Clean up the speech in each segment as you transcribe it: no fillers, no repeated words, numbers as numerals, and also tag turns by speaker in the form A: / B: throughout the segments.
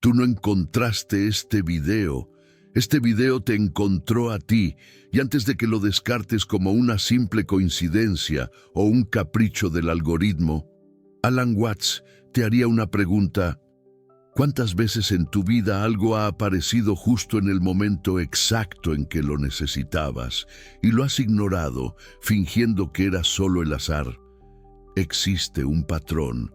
A: Tú no encontraste este video. Este video te encontró a ti, y antes de que lo descartes como una simple coincidencia o un capricho del algoritmo, Alan Watts te haría una pregunta. ¿Cuántas veces en tu vida algo ha aparecido justo en el momento exacto en que lo necesitabas y lo has ignorado, fingiendo que era solo el azar? Existe un patrón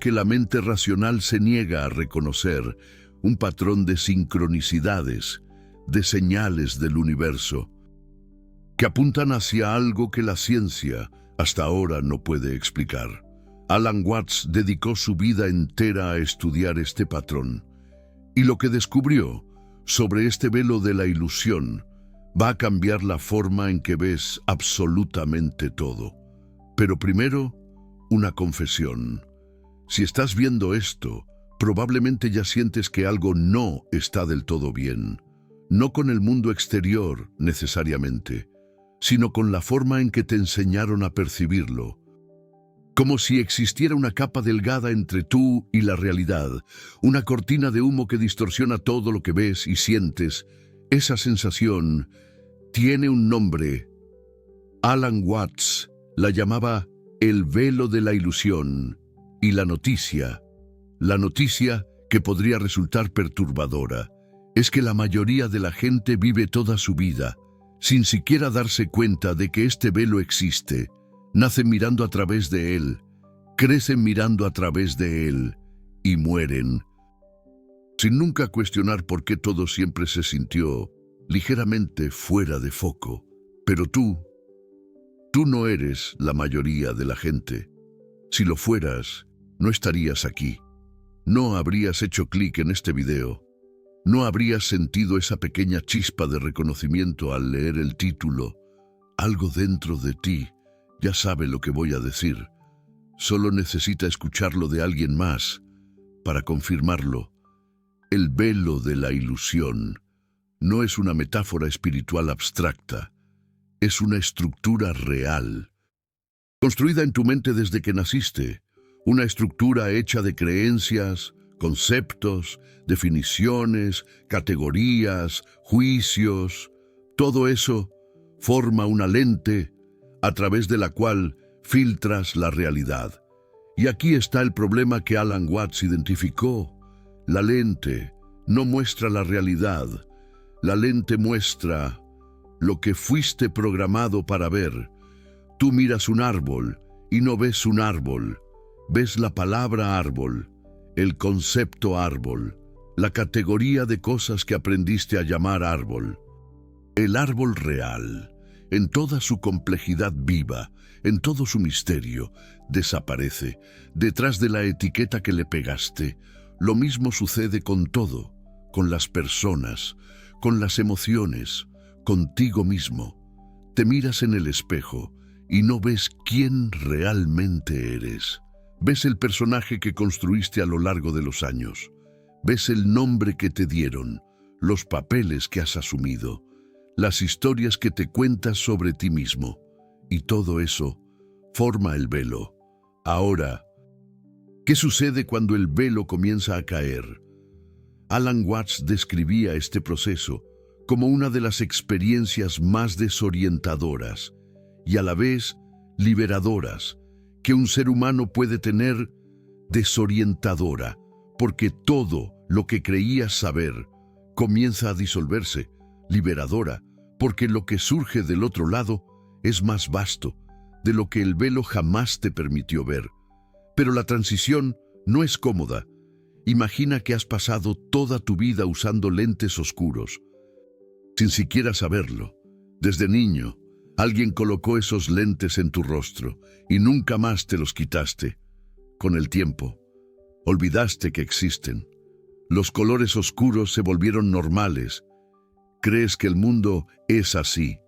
A: que la mente racional se niega a reconocer, un patrón de sincronicidades, de señales del universo, que apuntan hacia algo que la ciencia hasta ahora no puede explicar. Alan Watts dedicó su vida entera a estudiar este patrón, y lo que descubrió sobre este velo de la ilusión va a cambiar la forma en que ves absolutamente todo. Pero primero, una confesión. Si estás viendo esto, probablemente ya sientes que algo no está del todo bien. No con el mundo exterior, necesariamente, sino con la forma en que te enseñaron a percibirlo. Como si existiera una capa delgada entre tú y la realidad, una cortina de humo que distorsiona todo lo que ves y sientes. Esa sensación tiene un nombre. Alan Watts la llamaba el velo de la ilusión, y la noticia que podría resultar perturbadora, es que la mayoría de la gente vive toda su vida sin siquiera darse cuenta de que este velo existe. Nacen mirando a través de él, crecen mirando a través de él y mueren, sin nunca cuestionar por qué todo siempre se sintió ligeramente fuera de foco. Pero tú no eres la mayoría de la gente. Si lo fueras, no estarías aquí. No habrías hecho clic en este video. No habrías sentido esa pequeña chispa de reconocimiento al leer el título. Algo dentro de ti ya sabe lo que voy a decir. Solo necesita escucharlo de alguien más para confirmarlo. El velo de la ilusión no es una metáfora espiritual abstracta. Es una estructura real, construida en tu mente desde que naciste. Una estructura hecha de creencias, conceptos, definiciones, categorías, juicios. Todo eso forma una lente a través de la cual filtras la realidad. Y aquí está el problema que Alan Watts identificó. La lente no muestra la realidad. La lente muestra lo que fuiste programado para ver. Tú miras un árbol y no ves un árbol. Ves la palabra árbol, el concepto árbol, la categoría de cosas que aprendiste a llamar árbol. El árbol real, en toda su complejidad viva, en todo su misterio, desaparece detrás de la etiqueta que le pegaste. Lo mismo sucede con todo, con las personas, con las emociones, contigo mismo. Te miras en el espejo y no ves quién realmente eres. Ves el personaje que construiste a lo largo de los años. Ves el nombre que te dieron, los papeles que has asumido, las historias que te cuentas sobre ti mismo. Y todo eso forma el velo. Ahora, ¿qué sucede cuando el velo comienza a caer? Alan Watts describía este proceso como una de las experiencias más desorientadoras y a la vez liberadoras que un ser humano puede tener. Desorientadora, porque todo lo que creías saber comienza a disolverse. Liberadora, porque lo que surge del otro lado es más vasto de lo que el velo jamás te permitió ver. Pero la transición no es cómoda. Imagina que has pasado toda tu vida usando lentes oscuros, sin siquiera saberlo. Desde niño, alguien colocó esos lentes en tu rostro y nunca más te los quitaste. Con el tiempo, olvidaste que existen. Los colores oscuros se volvieron normales. Crees que el mundo es así.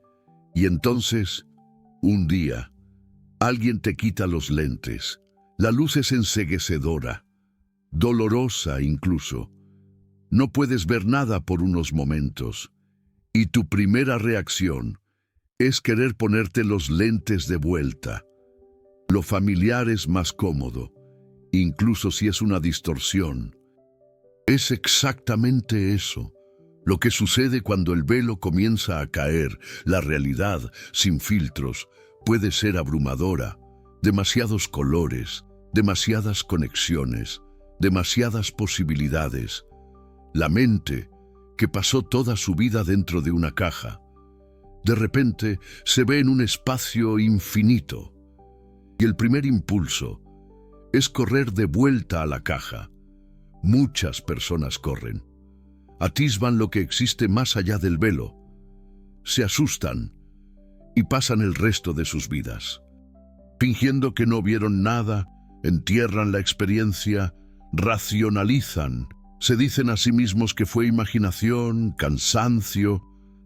A: Y entonces, un día, alguien te quita los lentes. La luz es enceguecedora, dolorosa incluso. No puedes ver nada por unos momentos. Y tu primera reacción es querer ponerte los lentes de vuelta. Lo familiar es más cómodo, incluso si es una distorsión. Es exactamente eso. Lo que sucede cuando el velo comienza a caer, la realidad, sin filtros, puede ser abrumadora. Demasiados colores, demasiadas conexiones, demasiadas posibilidades. La mente, que pasó toda su vida dentro de una caja, de repente se ve en un espacio infinito. Y el primer impulso es correr de vuelta a la caja. Muchas personas corren. Atisban lo que existe más allá del velo. Se asustan y pasan el resto de sus vidas. Fingiendo que no vieron nada, entierran la experiencia, racionalizan. Se dicen a sí mismos que fue imaginación, cansancio,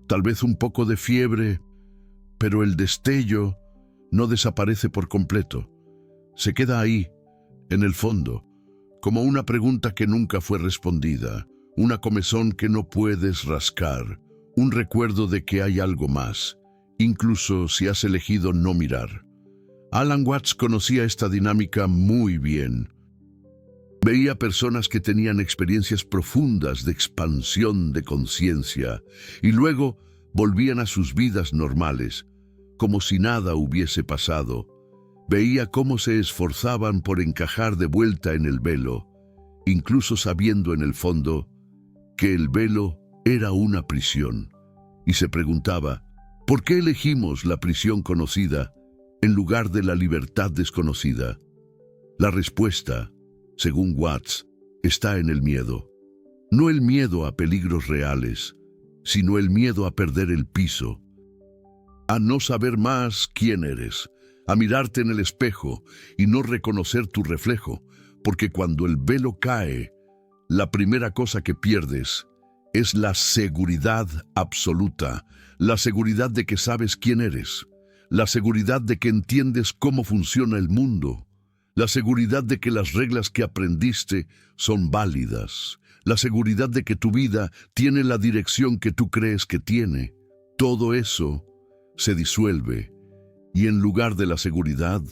A: tal vez un poco de fiebre, pero el destello no desaparece por completo. Se queda ahí, en el fondo, como una pregunta que nunca fue respondida, una comezón que no puedes rascar, un recuerdo de que hay algo más, incluso si has elegido no mirar. Alan Watts conocía esta dinámica muy bien. Veía personas que tenían experiencias profundas de expansión de conciencia y luego volvían a sus vidas normales, como si nada hubiese pasado. Veía cómo se esforzaban por encajar de vuelta en el velo, incluso sabiendo en el fondo que el velo era una prisión, y se preguntaba, ¿por qué elegimos la prisión conocida en lugar de la libertad desconocida? La respuesta, según Watts, está en el miedo. No el miedo a peligros reales, sino el miedo a perder el piso, a no saber más quién eres, a mirarte en el espejo y no reconocer tu reflejo, porque cuando el velo cae, la primera cosa que pierdes es la seguridad absoluta, la seguridad de que sabes quién eres, la seguridad de que entiendes cómo funciona el mundo, la seguridad de que las reglas que aprendiste son válidas, la seguridad de que tu vida tiene la dirección que tú crees que tiene. Todo eso se disuelve y en lugar de la seguridad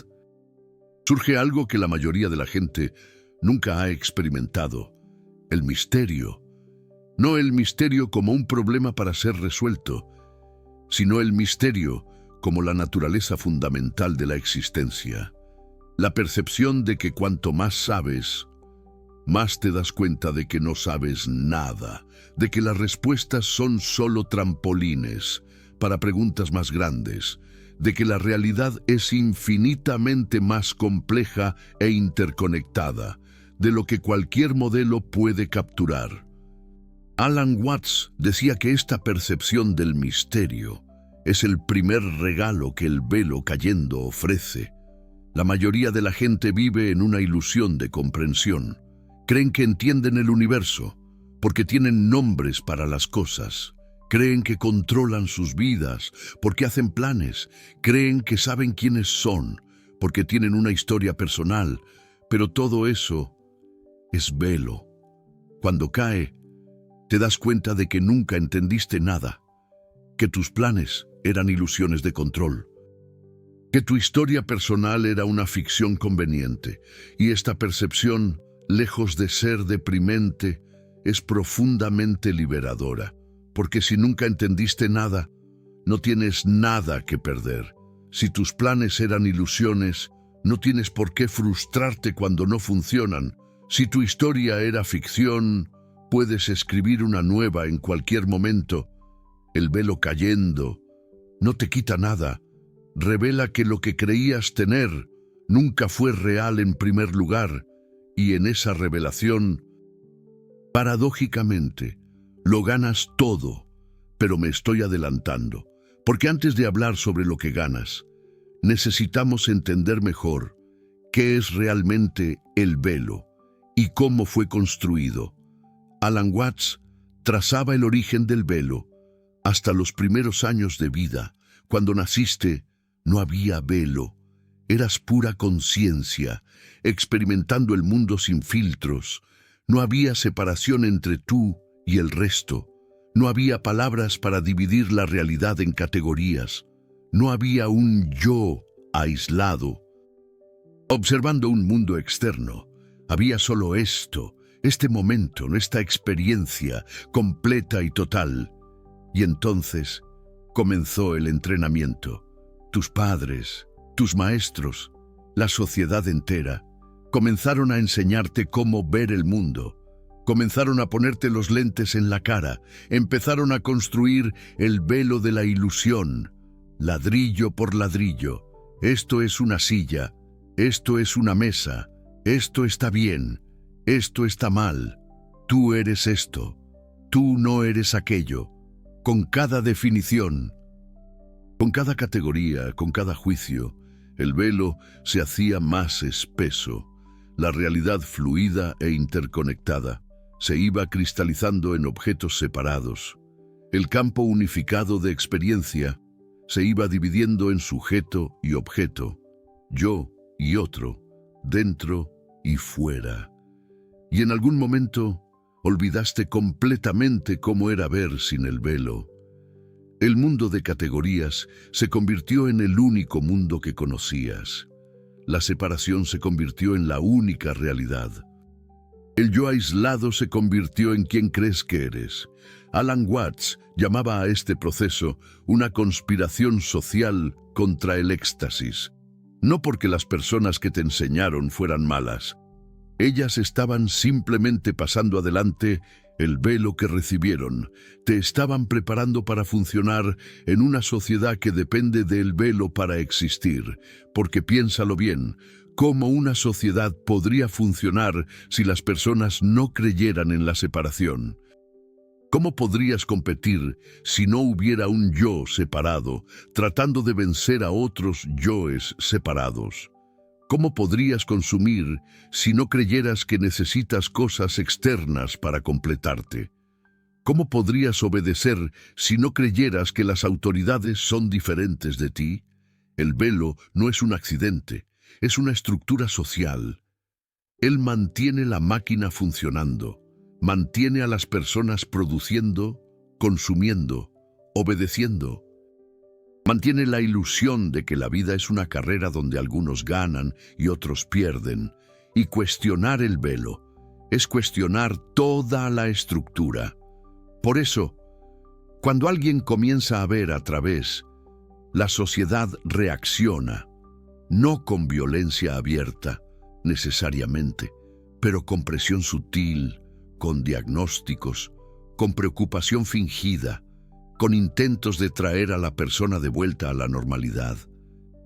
A: surge algo que la mayoría de la gente nunca ha experimentado: el misterio. No el misterio como un problema para ser resuelto, sino el misterio como la naturaleza fundamental de la existencia. La percepción de que cuanto más sabes, más te das cuenta de que no sabes nada, de que las respuestas son solo trampolines para preguntas más grandes, de que la realidad es infinitamente más compleja e interconectada de lo que cualquier modelo puede capturar. Alan Watts decía que esta percepción del misterio es el primer regalo que el velo cayendo ofrece. La mayoría de la gente vive en una ilusión de comprensión. Creen que entienden el universo porque tienen nombres para las cosas. Creen que controlan sus vidas porque hacen planes. Creen que saben quiénes son porque tienen una historia personal. Pero todo eso es velo. Cuando cae, te das cuenta de que nunca entendiste nada, que tus planes eran ilusiones de control, que tu historia personal era una ficción conveniente, y esta percepción, lejos de ser deprimente, es profundamente liberadora, porque si nunca entendiste nada, no tienes nada que perder. Si tus planes eran ilusiones, no tienes por qué frustrarte cuando no funcionan. Si tu historia era ficción, puedes escribir una nueva en cualquier momento. El velo cayendo no te quita nada. Revela que lo que creías tener nunca fue real en primer lugar, y en esa revelación, paradójicamente, lo ganas todo. Pero me estoy adelantando, porque antes de hablar sobre lo que ganas, necesitamos entender mejor qué es realmente el velo y cómo fue construido. Alan Watts trazaba el origen del velo hasta los primeros años de vida. Cuando naciste, no había velo. Eras pura conciencia, experimentando el mundo sin filtros. No había separación entre tú y el resto. No había palabras para dividir la realidad en categorías. No había un yo aislado, observando un mundo externo. Había solo esto este momento, esta experiencia completa y total. Y entonces comenzó el entrenamiento. Tus padres, tus maestros, la sociedad entera, comenzaron a enseñarte cómo ver el mundo. Comenzaron a ponerte los lentes en la cara, empezaron a construir el velo de la ilusión, ladrillo por ladrillo. Esto es una silla, esto es una mesa, esto está bien, esto está mal, tú eres esto, tú no eres aquello. Con cada definición, con cada categoría, con cada juicio, el velo se hacía más espeso. La realidad fluida e interconectada se iba cristalizando en objetos separados. El campo unificado de experiencia se iba dividiendo en sujeto y objeto, yo y otro, dentro y fuera. Y en algún momento olvidaste completamente cómo era ver sin el velo. El mundo de categorías se convirtió en el único mundo que conocías. La separación se convirtió en la única realidad. El yo aislado se convirtió en quien crees que eres. Alan Watts llamaba a este proceso una conspiración social contra el éxtasis. No porque las personas que te enseñaron fueran malas. Ellas estaban simplemente pasando adelante el velo que recibieron. Te estaban preparando para funcionar en una sociedad que depende del velo para existir. Porque piénsalo bien, ¿cómo una sociedad podría funcionar si las personas no creyeran en la separación? ¿Cómo podrías competir si no hubiera un yo separado, tratando de vencer a otros yoes separados? ¿Cómo podrías consumir si no creyeras que necesitas cosas externas para completarte? ¿Cómo podrías obedecer si no creyeras que las autoridades son diferentes de ti? El velo no es un accidente, es una estructura social. Él mantiene la máquina funcionando, mantiene a las personas produciendo, consumiendo, obedeciendo. Mantiene la ilusión de que la vida es una carrera donde algunos ganan y otros pierden. Y cuestionar el velo es cuestionar toda la estructura. Por eso, cuando alguien comienza a ver a través, la sociedad reacciona, no con violencia abierta, necesariamente, pero con presión sutil, con diagnósticos, con preocupación fingida, con intentos de traer a la persona de vuelta a la normalidad.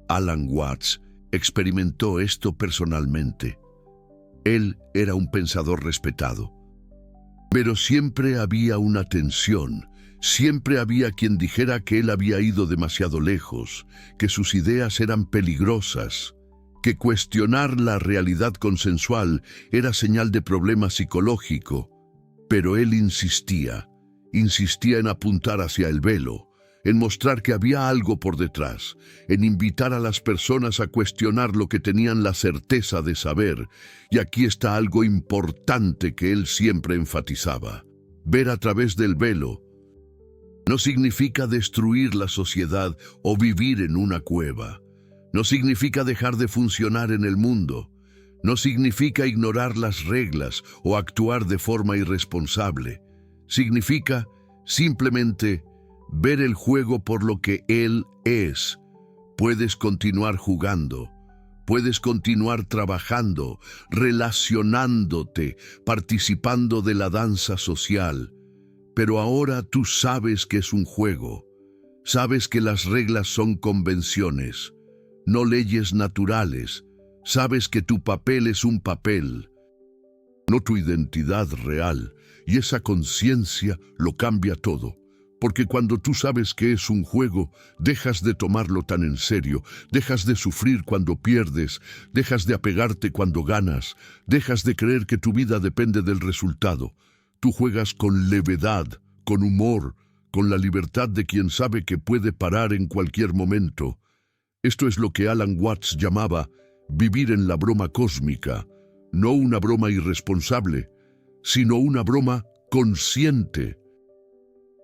A: Alan Watts experimentó esto personalmente. Él era un pensador respetado. Pero siempre había una tensión, siempre había quien dijera que él había ido demasiado lejos, que sus ideas eran peligrosas, que cuestionar la realidad consensual era señal de problema psicológico. Pero él insistía en apuntar hacia el velo, en mostrar que había algo por detrás, en invitar a las personas a cuestionar lo que tenían la certeza de saber. Y aquí está algo importante que él siempre enfatizaba. Ver a través del velo no significa destruir la sociedad o vivir en una cueva. No significa dejar de funcionar en el mundo. No significa ignorar las reglas o actuar de forma irresponsable. Significa simplemente ver el juego por lo que él es. Puedes continuar jugando, puedes continuar trabajando, relacionándote, participando de la danza social. Pero ahora tú sabes que es un juego. Sabes que las reglas son convenciones, no leyes naturales. Sabes que tu papel es un papel, no tu identidad real. Y esa conciencia lo cambia todo. Porque cuando tú sabes que es un juego, dejas de tomarlo tan en serio, dejas de sufrir cuando pierdes, dejas de apegarte cuando ganas, dejas de creer que tu vida depende del resultado. Tú juegas con levedad, con humor, con la libertad de quien sabe que puede parar en cualquier momento. Esto es lo que Alan Watts llamaba vivir en la broma cósmica, no una broma irresponsable, sino una broma consciente.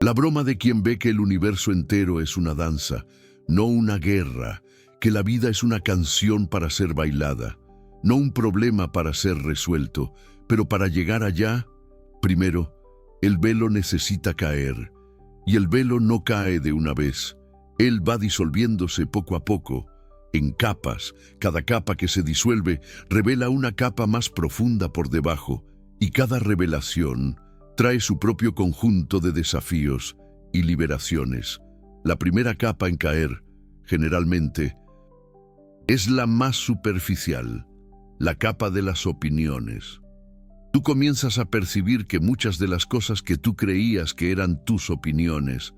A: La broma de quien ve que el universo entero es una danza, no una guerra, que la vida es una canción para ser bailada, no un problema para ser resuelto, Pero para llegar allá, primero, el velo necesita caer. Y el velo no cae de una vez. Él va disolviéndose poco a poco, en capas. Cada capa que se disuelve revela una capa más profunda por debajo, y cada revelación trae su propio conjunto de desafíos y liberaciones. La primera capa en caer, generalmente, es la más superficial, la capa de las opiniones. Tú comienzas a percibir que muchas de las cosas que tú creías que eran tus opiniones,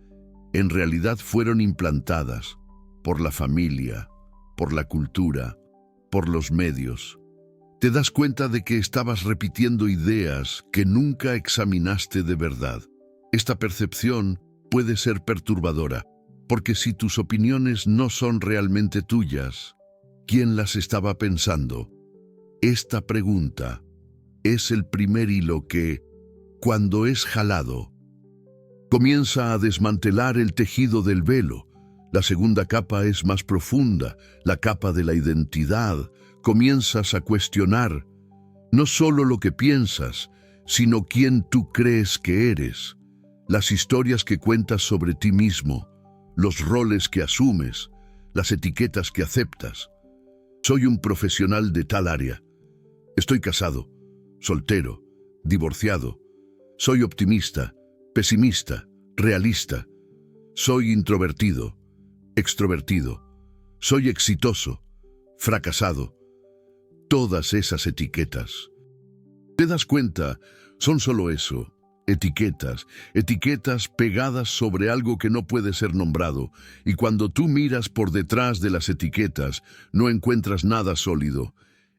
A: en realidad fueron implantadas por la familia, por la cultura, por los medios. Te das cuenta de que estabas repitiendo ideas que nunca examinaste de verdad. Esta percepción puede ser perturbadora, porque si tus opiniones no son realmente tuyas, ¿quién las estaba pensando? Esta pregunta es el primer hilo que, cuando es jalado, comienza a desmantelar el tejido del velo. La segunda capa es más profunda, la capa de la identidad. Comienzas a cuestionar no solo lo que piensas, sino quién tú crees que eres, las historias que cuentas sobre ti mismo, los roles que asumes, las etiquetas que aceptas. Soy un profesional de tal área. Estoy casado, soltero, divorciado. Soy optimista, pesimista, realista. Soy introvertido, extrovertido. Soy exitoso, fracasado. Todas esas etiquetas. ¿Te das cuenta? Son solo eso, etiquetas, etiquetas pegadas sobre algo que no puede ser nombrado, y cuando tú miras por detrás de las etiquetas, no encuentras nada sólido.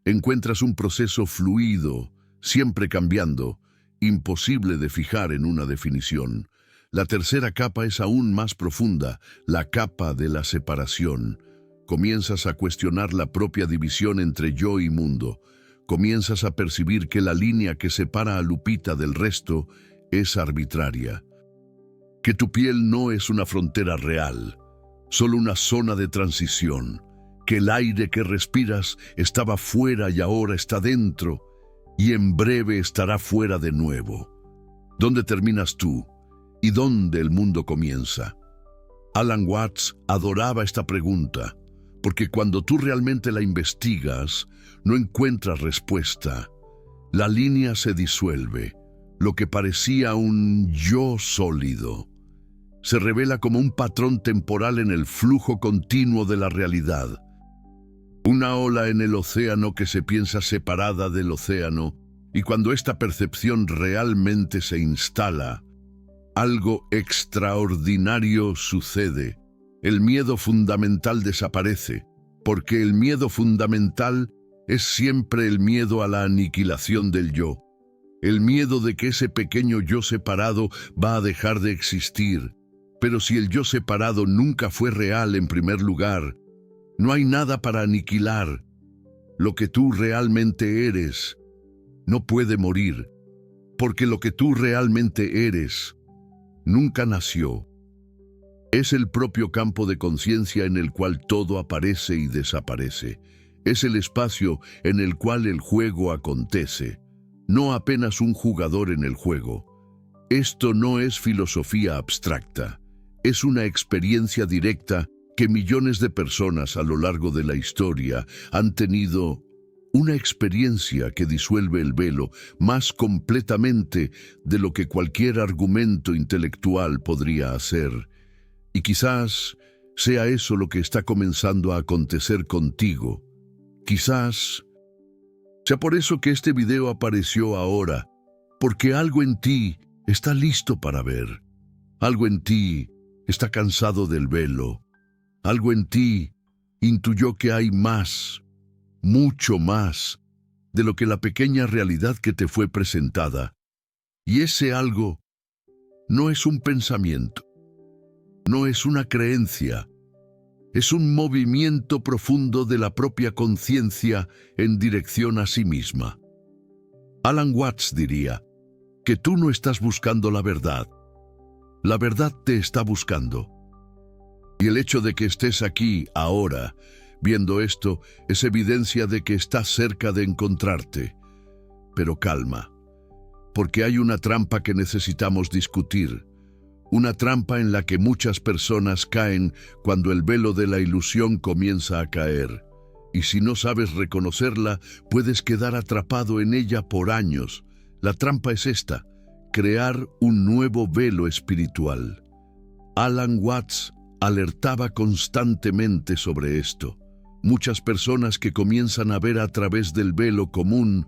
A: Encuentras un proceso fluido, siempre cambiando, imposible de fijar en una definición. La tercera capa es aún más profunda, la capa de la separación. Comienzas a cuestionar la propia división entre yo y mundo. Comienzas a percibir que la línea que separa a Lupita del resto es arbitraria. Que tu piel no es una frontera real, solo una zona de transición. Que el aire que respiras estaba fuera y ahora está dentro, y en breve estará fuera de nuevo. ¿Dónde terminas tú? ¿Y dónde el mundo comienza? Alan Watts adoraba esta pregunta, porque cuando tú realmente la investigas, no encuentras respuesta. La línea se disuelve. Lo que parecía un yo sólido se revela como un patrón temporal en el flujo continuo de la realidad. Una ola en el océano que se piensa separada del océano, y cuando esta percepción realmente se instala, algo extraordinario sucede. El miedo fundamental desaparece, porque el miedo fundamental es siempre el miedo a la aniquilación del yo. El miedo de que ese pequeño yo separado va a dejar de existir. Pero si el yo separado nunca fue real en primer lugar, no hay nada para aniquilar. Lo que tú realmente eres no puede morir, porque lo que tú realmente eres nunca nació. Es el propio campo de conciencia en el cual todo aparece y desaparece. Es el espacio en el cual el juego acontece, no apenas un jugador en el juego. Esto no es filosofía abstracta, es una experiencia directa que millones de personas a lo largo de la historia han tenido, una experiencia que disuelve el velo más completamente de lo que cualquier argumento intelectual podría hacer. Y quizás sea eso lo que está comenzando a acontecer contigo. Quizás sea por eso que este video apareció ahora, porque algo en ti está listo para ver. Algo en ti está cansado del velo. Algo en ti intuyó que hay más, mucho más, de lo que la pequeña realidad que te fue presentada. Y ese algo no es un pensamiento, no es una creencia, es un movimiento profundo de la propia conciencia en dirección a sí misma. Alan Watts diría que tú no estás buscando la verdad te está buscando. Y el hecho de que estés aquí, ahora, viendo esto, es evidencia de que estás cerca de encontrarte. Pero calma, porque hay una trampa que necesitamos discutir. Una trampa en la que muchas personas caen cuando el velo de la ilusión comienza a caer. Y si no sabes reconocerla, puedes quedar atrapado en ella por años. La trampa es esta: crear un nuevo velo espiritual. Alan Watts alertaba constantemente sobre esto. Muchas personas que comienzan a ver a través del velo común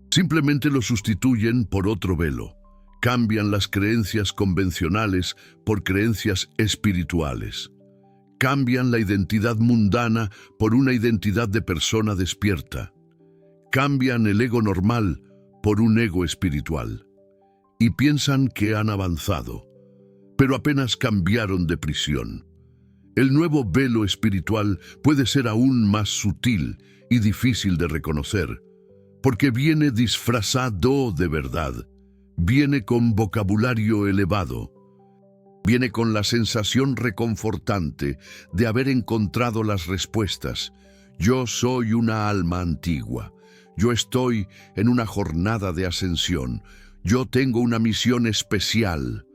A: simplemente lo sustituyen por otro velo. Cambian las creencias convencionales por creencias espirituales. Cambian la identidad mundana por una identidad de persona despierta. Cambian el ego normal por un ego espiritual. Y piensan que han avanzado, pero apenas cambiaron de prisión. El nuevo velo espiritual puede ser aún más sutil y difícil de reconocer, porque viene disfrazado de verdad, viene con vocabulario elevado, viene con la sensación reconfortante de haber encontrado las respuestas. Yo soy una alma antigua, yo estoy en una jornada de ascensión, yo tengo una misión especial.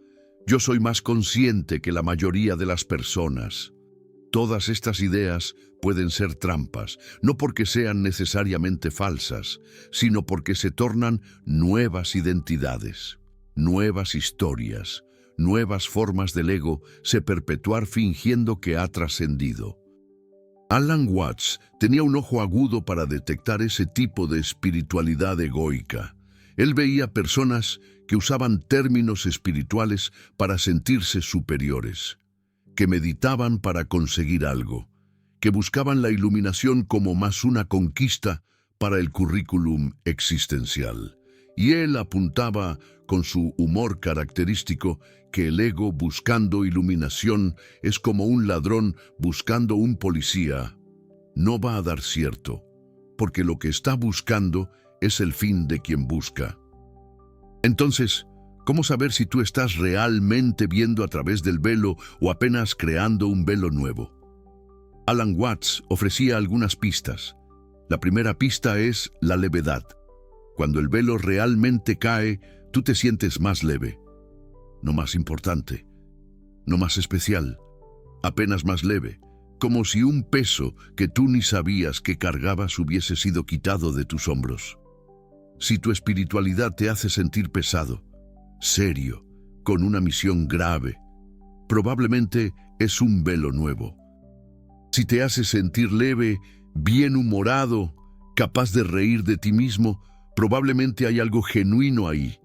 A: Yo soy más consciente que la mayoría de las personas. Todas estas ideas pueden ser trampas, no porque sean necesariamente falsas, sino porque se tornan nuevas identidades, nuevas historias, nuevas formas del ego se perpetuar fingiendo que ha trascendido. Alan Watts tenía un ojo agudo para detectar ese tipo de espiritualidad egoica. Él veía personas que usaban términos espirituales para sentirse superiores, que meditaban para conseguir algo, que buscaban la iluminación como más una conquista para el currículum existencial. Y él apuntaba con su humor característico que el ego buscando iluminación es como un ladrón buscando un policía. No va a dar cierto, porque lo que está buscando es el fin de quien busca. Entonces, ¿cómo saber si tú estás realmente viendo a través del velo o apenas creando un velo nuevo? Alan Watts ofrecía algunas pistas. La primera pista es la levedad. Cuando el velo realmente cae, tú te sientes más leve. No más importante, no más especial, apenas más leve, como si un peso que tú ni sabías que cargabas hubiese sido quitado de tus hombros. Si tu espiritualidad te hace sentir pesado, serio, con una misión grave, probablemente es un velo nuevo. Si te hace sentir leve, bien humorado, capaz de reír de ti mismo, probablemente hay algo genuino ahí.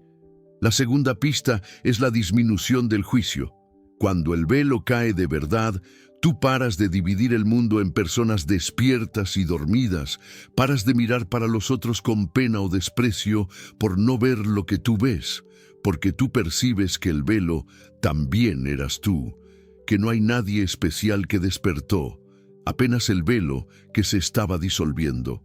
A: La segunda pista es la disminución del juicio. Cuando el velo cae de verdad, tú paras de dividir el mundo en personas despiertas y dormidas, paras de mirar para los otros con pena o desprecio por no ver lo que tú ves, porque tú percibes que el velo también eras tú, que no hay nadie especial que despertó, apenas el velo que se estaba disolviendo.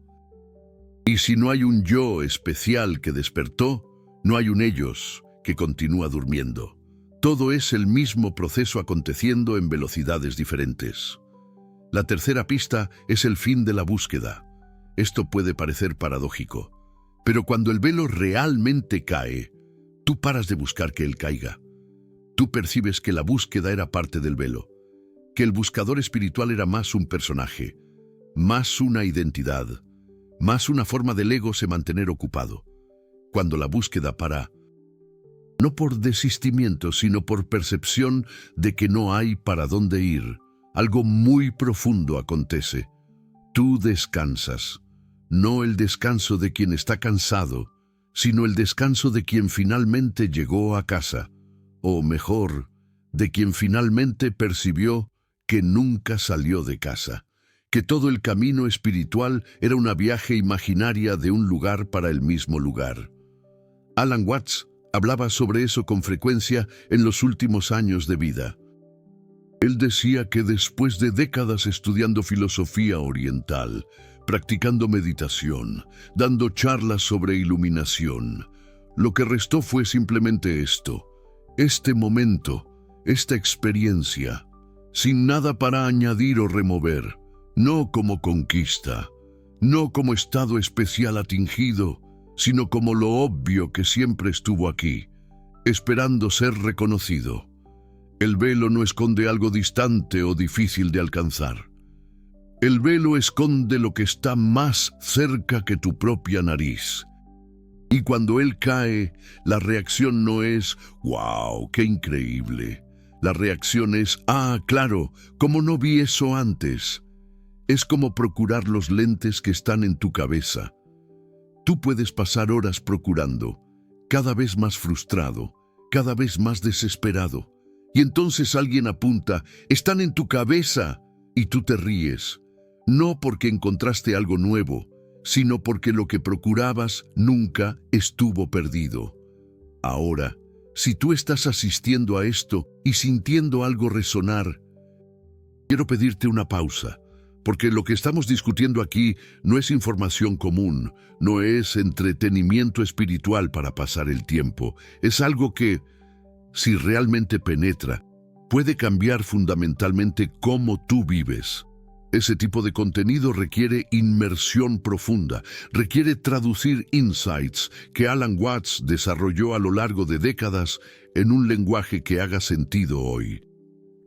A: Y si no hay un yo especial que despertó, no hay un ellos que continúa durmiendo. Todo es el mismo proceso aconteciendo en velocidades diferentes. La tercera pista es el fin de la búsqueda. Esto puede parecer paradójico, pero cuando el velo realmente cae, tú paras de buscar que él caiga. Tú percibes que la búsqueda era parte del velo, que el buscador espiritual era más un personaje, más una identidad, más una forma del ego se mantener ocupado. Cuando la búsqueda para, no por desistimiento, sino por percepción de que no hay para dónde ir, algo muy profundo acontece. Tú descansas, no el descanso de quien está cansado, sino el descanso de quien finalmente llegó a casa, o mejor, de quien finalmente percibió que nunca salió de casa, que todo el camino espiritual era una viaje imaginaria de un lugar para el mismo lugar. Alan Watts hablaba sobre eso con frecuencia en los últimos años de vida. Él decía que después de décadas estudiando filosofía oriental, practicando meditación, dando charlas sobre iluminación, lo que restó fue simplemente esto, este momento, esta experiencia, sin nada para añadir o remover, no como conquista, no como estado especial atingido, sino como lo obvio que siempre estuvo aquí, esperando ser reconocido. El velo no esconde algo distante o difícil de alcanzar. El velo esconde lo que está más cerca que tu propia nariz. Y cuando él cae, la reacción no es «¡Wow! ¡Qué increíble!». La reacción es «¡Ah, claro! ¿Cómo no vi eso antes?». Es como procurar los lentes que están en tu cabeza. Tú puedes pasar horas procurando, cada vez más frustrado, cada vez más desesperado. Y entonces alguien apunta «¡Están en tu cabeza!» y tú te ríes. No porque encontraste algo nuevo, sino porque lo que procurabas nunca estuvo perdido. Ahora, si tú estás asistiendo a esto y sintiendo algo resonar, quiero pedirte una pausa, porque lo que estamos discutiendo aquí no es información común, no es entretenimiento espiritual para pasar el tiempo, es algo que, si realmente penetra, puede cambiar fundamentalmente cómo tú vives. Ese tipo de contenido requiere inmersión profunda, requiere traducir insights que Alan Watts desarrolló a lo largo de décadas en un lenguaje que haga sentido hoy.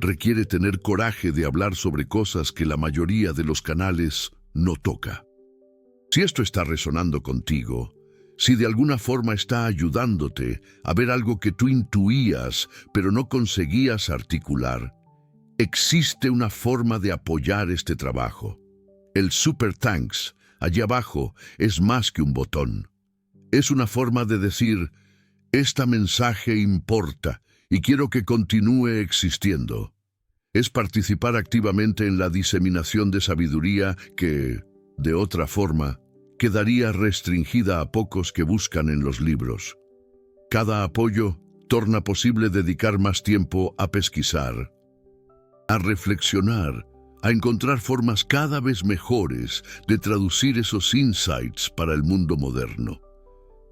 A: Requiere tener coraje de hablar sobre cosas que la mayoría de los canales no toca. Si esto está resonando contigo, si de alguna forma está ayudándote a ver algo que tú intuías pero no conseguías articular, existe una forma de apoyar este trabajo. El Super Thanks, allí abajo, es más que un botón. Es una forma de decir, este mensaje importa y quiero que continúe existiendo. Es participar activamente en la diseminación de sabiduría que, de otra forma, quedaría restringida a pocos que buscan en los libros. Cada apoyo torna posible dedicar más tiempo a pesquisar, a reflexionar, a encontrar formas cada vez mejores de traducir esos insights para el mundo moderno.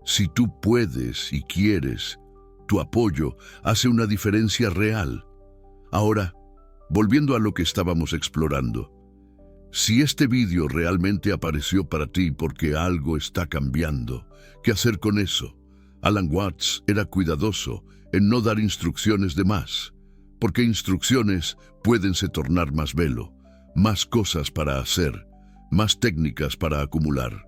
A: Si tú puedes y quieres, tu apoyo hace una diferencia real. Ahora, volviendo a lo que estábamos explorando, si este vídeo realmente apareció para ti porque algo está cambiando, ¿qué hacer con eso? Alan Watts era cuidadoso en no dar instrucciones de más, porque instrucciones pueden se tornar más velo, más cosas para hacer, más técnicas para acumular.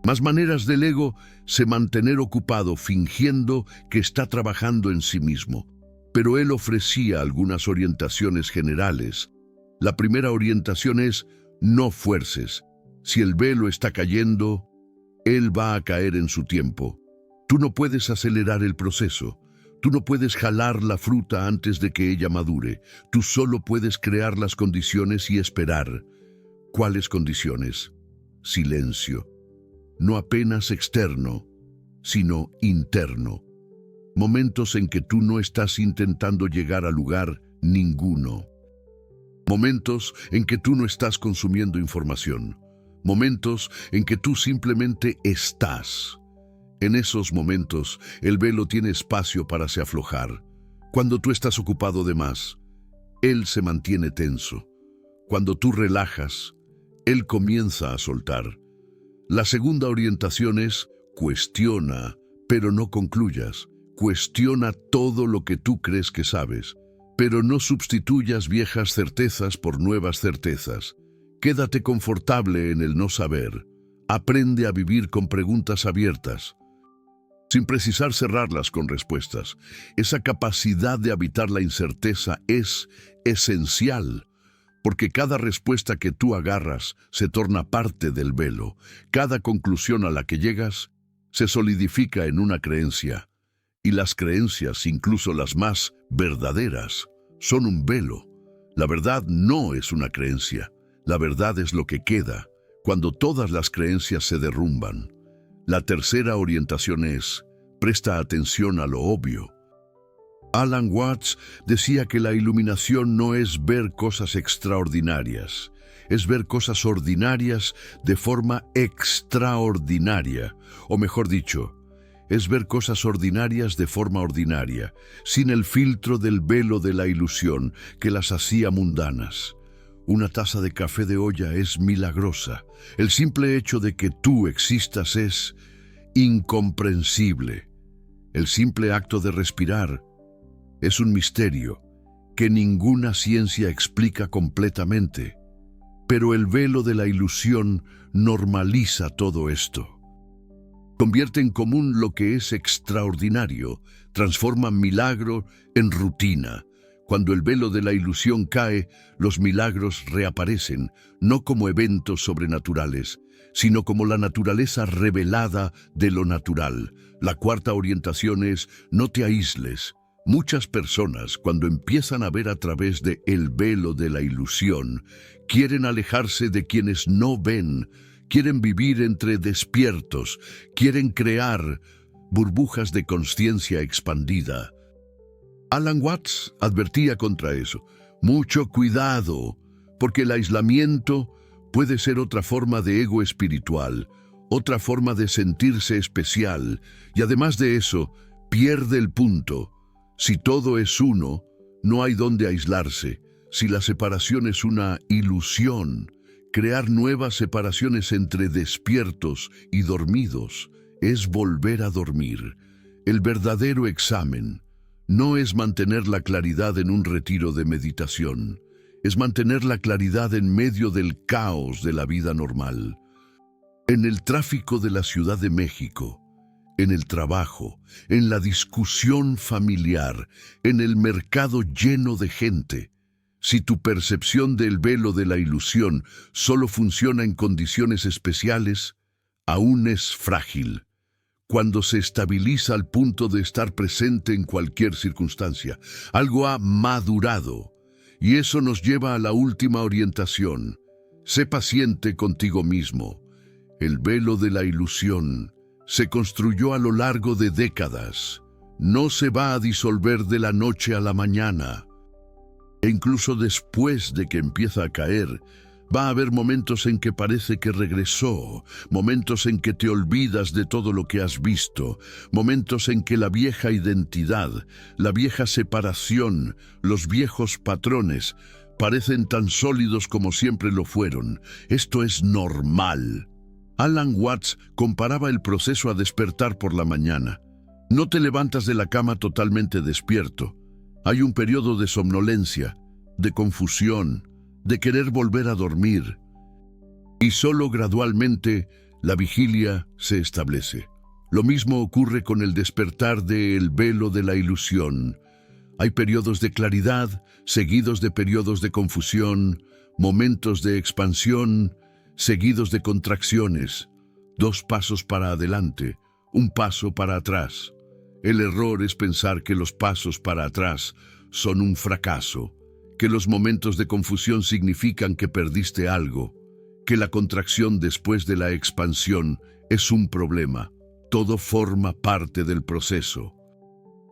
A: Más maneras del ego se mantener ocupado fingiendo que está trabajando en sí mismo. Pero él ofrecía algunas orientaciones generales. La primera orientación es, no fuerces. Si el velo está cayendo, él va a caer en su tiempo. Tú no puedes acelerar el proceso. Tú no puedes jalar la fruta antes de que ella madure. Tú solo puedes crear las condiciones y esperar. ¿Cuáles condiciones? Silencio. No apenas externo, sino interno. Momentos en que tú no estás intentando llegar a lugar ninguno. Momentos en que tú no estás consumiendo información. Momentos en que tú simplemente estás. En esos momentos, el velo tiene espacio para se aflojar. Cuando tú estás ocupado de más, él se mantiene tenso. Cuando tú relajas, él comienza a soltar. La segunda orientación es, cuestiona, pero no concluyas. Cuestiona todo lo que tú crees que sabes, pero no sustituyas viejas certezas por nuevas certezas. Quédate confortable en el no saber. Aprende a vivir con preguntas abiertas, sin precisar cerrarlas con respuestas. Esa capacidad de habitar la incerteza es esencial, porque cada respuesta que tú agarras se torna parte del velo. Cada conclusión a la que llegas se solidifica en una creencia. Y las creencias, incluso las más verdaderas, son un velo. La verdad no es una creencia. La verdad es lo que queda cuando todas las creencias se derrumban. La tercera orientación es, presta atención a lo obvio. Alan Watts decía que la iluminación no es ver cosas extraordinarias, es ver cosas ordinarias de forma extraordinaria, o mejor dicho, es ver cosas ordinarias de forma ordinaria, sin el filtro del velo de la ilusión que las hacía mundanas. Una taza de café de olla es milagrosa. El simple hecho de que tú existas es incomprensible. El simple acto de respirar es un misterio que ninguna ciencia explica completamente, pero el velo de la ilusión normaliza todo esto. Convierte en común lo que es extraordinario, transforma milagro en rutina. Cuando el velo de la ilusión cae, los milagros reaparecen, no como eventos sobrenaturales, sino como la naturaleza revelada de lo natural. La cuarta orientación es: no te aísles. Muchas personas, cuando empiezan a ver a través de el velo de la ilusión, quieren alejarse de quienes no ven, quieren vivir entre despiertos, quieren crear burbujas de conciencia expandida. Alan Watts advertía contra eso. Mucho cuidado, porque el aislamiento puede ser otra forma de ego espiritual, otra forma de sentirse especial, y además de eso, pierde el punto. Si todo es uno, no hay dónde aislarse. Si la separación es una ilusión, crear nuevas separaciones entre despiertos y dormidos es volver a dormir. El verdadero examen no es mantener la claridad en un retiro de meditación, es mantener la claridad en medio del caos de la vida normal. En el tráfico de la Ciudad de México, en el trabajo, en la discusión familiar, en el mercado lleno de gente. Si tu percepción del velo de la ilusión solo funciona en condiciones especiales, aún es frágil. Cuando se estabiliza al punto de estar presente en cualquier circunstancia, algo ha madurado. Y eso nos lleva a la última orientación. Sé paciente contigo mismo. El velo de la ilusión se construyó a lo largo de décadas. No se va a disolver de la noche a la mañana. E incluso después de que empieza a caer, va a haber momentos en que parece que regresó, momentos en que te olvidas de todo lo que has visto, momentos en que la vieja identidad, la vieja separación, los viejos patrones parecen tan sólidos como siempre lo fueron. Esto es normal. Alan Watts comparaba el proceso a despertar por la mañana. No te levantas de la cama totalmente despierto. Hay un periodo de somnolencia, de confusión, de querer volver a dormir. Y solo gradualmente la vigilia se establece. Lo mismo ocurre con el despertar del velo de la ilusión. Hay periodos de claridad, seguidos de periodos de confusión, momentos de expansión, seguidos de contracciones, 2 pasos para adelante, 1 paso para atrás. El error es pensar que los pasos para atrás son un fracaso, que los momentos de confusión significan que perdiste algo, que la contracción después de la expansión es un problema. Todo forma parte del proceso.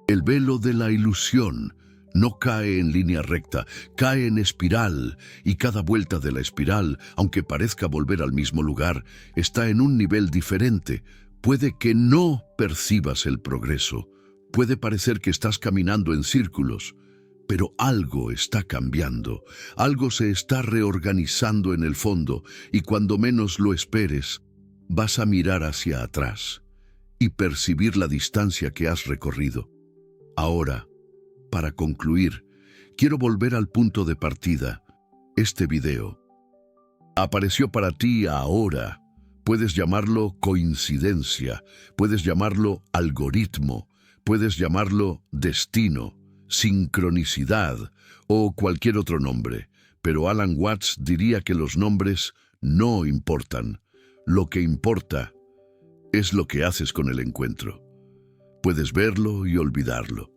A: El velo de la ilusión no cae en línea recta, cae en espiral, y cada vuelta de la espiral, aunque parezca volver al mismo lugar, está en un nivel diferente. Puede que no percibas el progreso, puede parecer que estás caminando en círculos, pero algo está cambiando, algo se está reorganizando en el fondo, y cuando menos lo esperes, vas a mirar hacia atrás y percibir la distancia que has recorrido. Ahora, para concluir, quiero volver al punto de partida. Este video apareció para ti ahora. Puedes llamarlo coincidencia, puedes llamarlo algoritmo, puedes llamarlo destino, sincronicidad o cualquier otro nombre. Pero Alan Watts diría que los nombres no importan. Lo que importa es lo que haces con el encuentro. Puedes verlo y olvidarlo.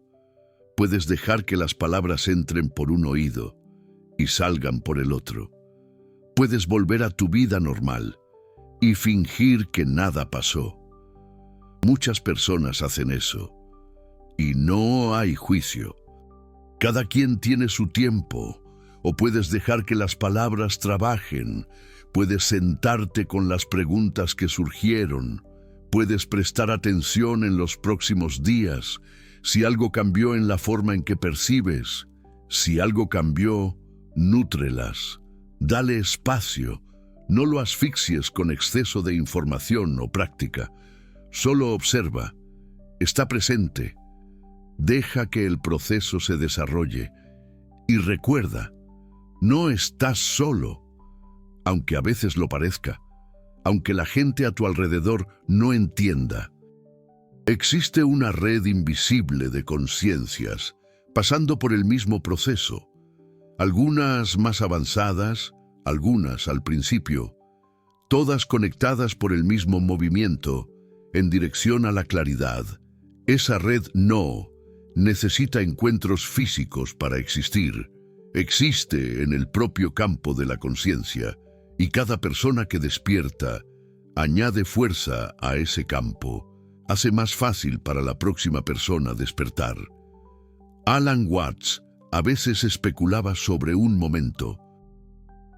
A: Puedes dejar que las palabras entren por un oído y salgan por el otro. Puedes volver a tu vida normal y fingir que nada pasó. Muchas personas hacen eso y no hay juicio. Cada quien tiene su tiempo, o puedes dejar que las palabras trabajen. Puedes sentarte con las preguntas que surgieron. Puedes prestar atención en los próximos días. Si algo cambió en la forma en que percibes, si algo cambió, nútrelas. Dale espacio. No lo asfixies con exceso de información o práctica. Solo observa, está presente, deja que el proceso se desarrolle y recuerda, no estás solo, aunque a veces lo parezca, aunque la gente a tu alrededor no entienda. Existe una red invisible de conciencias pasando por el mismo proceso, algunas más avanzadas, algunas al principio, todas conectadas por el mismo movimiento en dirección a la claridad. Esa red no necesita encuentros físicos para existir. Existe en el propio campo de la conciencia y cada persona que despierta añade fuerza a ese campo, hace más fácil para la próxima persona despertar. Alan Watts a veces especulaba sobre un momento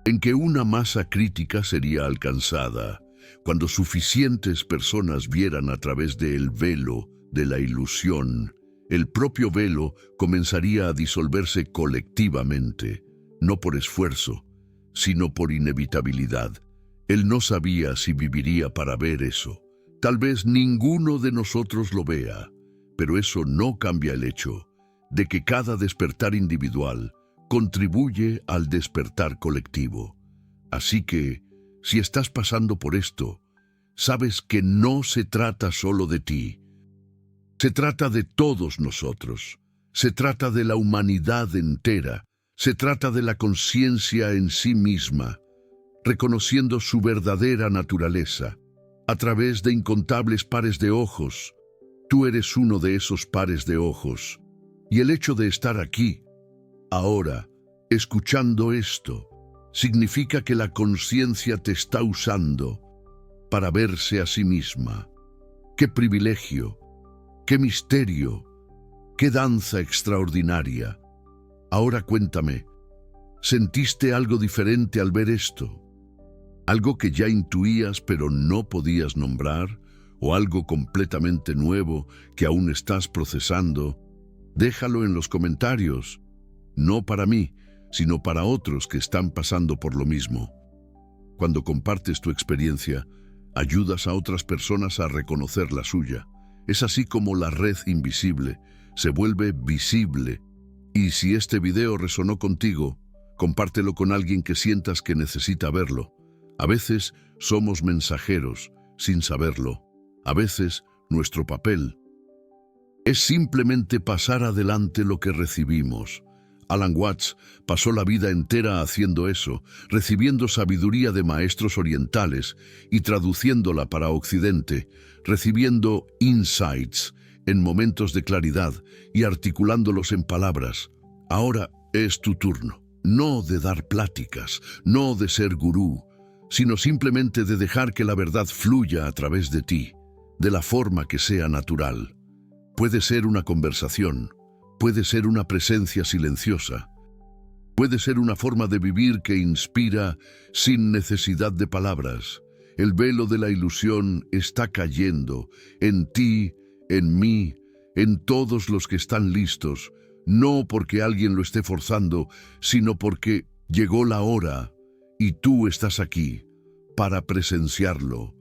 A: en que una masa crítica sería alcanzada cuando suficientes personas vieran a través del velo de la ilusión. El propio velo comenzaría a disolverse colectivamente, no por esfuerzo, sino por inevitabilidad. Él no sabía si viviría para ver eso. Tal vez ninguno de nosotros lo vea, pero eso no cambia el hecho de que cada despertar individual contribuye al despertar colectivo. Así que, si estás pasando por esto, sabes que no se trata solo de ti. Se trata de todos nosotros. Se trata de la humanidad entera. Se trata de la conciencia en sí misma, reconociendo su verdadera naturaleza. A través de incontables pares de ojos, tú eres uno de esos pares de ojos. Y el hecho de estar aquí, ahora, escuchando esto, significa que la conciencia te está usando para verse a sí misma. ¡Qué privilegio! ¡Qué misterio! ¡Qué danza extraordinaria! Ahora cuéntame, ¿sentiste algo diferente al ver esto? ¿Algo que ya intuías pero no podías nombrar? ¿O algo completamente nuevo que aún estás procesando? Déjalo en los comentarios, no para mí, sino para otros que están pasando por lo mismo. Cuando compartes tu experiencia, ayudas a otras personas a reconocer la suya. Es así como la red invisible se vuelve visible. Y si este video resonó contigo, compártelo con alguien que sientas que necesita verlo. A veces somos mensajeros sin saberlo. A veces nuestro papel es simplemente pasar adelante lo que recibimos. Alan Watts pasó la vida entera haciendo eso, recibiendo sabiduría de maestros orientales y traduciéndola para Occidente, recibiendo insights en momentos de claridad y articulándolos en palabras. Ahora es tu turno, no de dar pláticas, no de ser gurú, sino simplemente de dejar que la verdad fluya a través de ti, de la forma que sea natural. Puede ser una conversación, puede ser una presencia silenciosa, puede ser una forma de vivir que inspira sin necesidad de palabras. El velo de la ilusión está cayendo en ti, en mí, en todos los que están listos, no porque alguien lo esté forzando, sino porque llegó la hora y tú estás aquí para presenciarlo.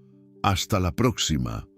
A: Hasta la próxima.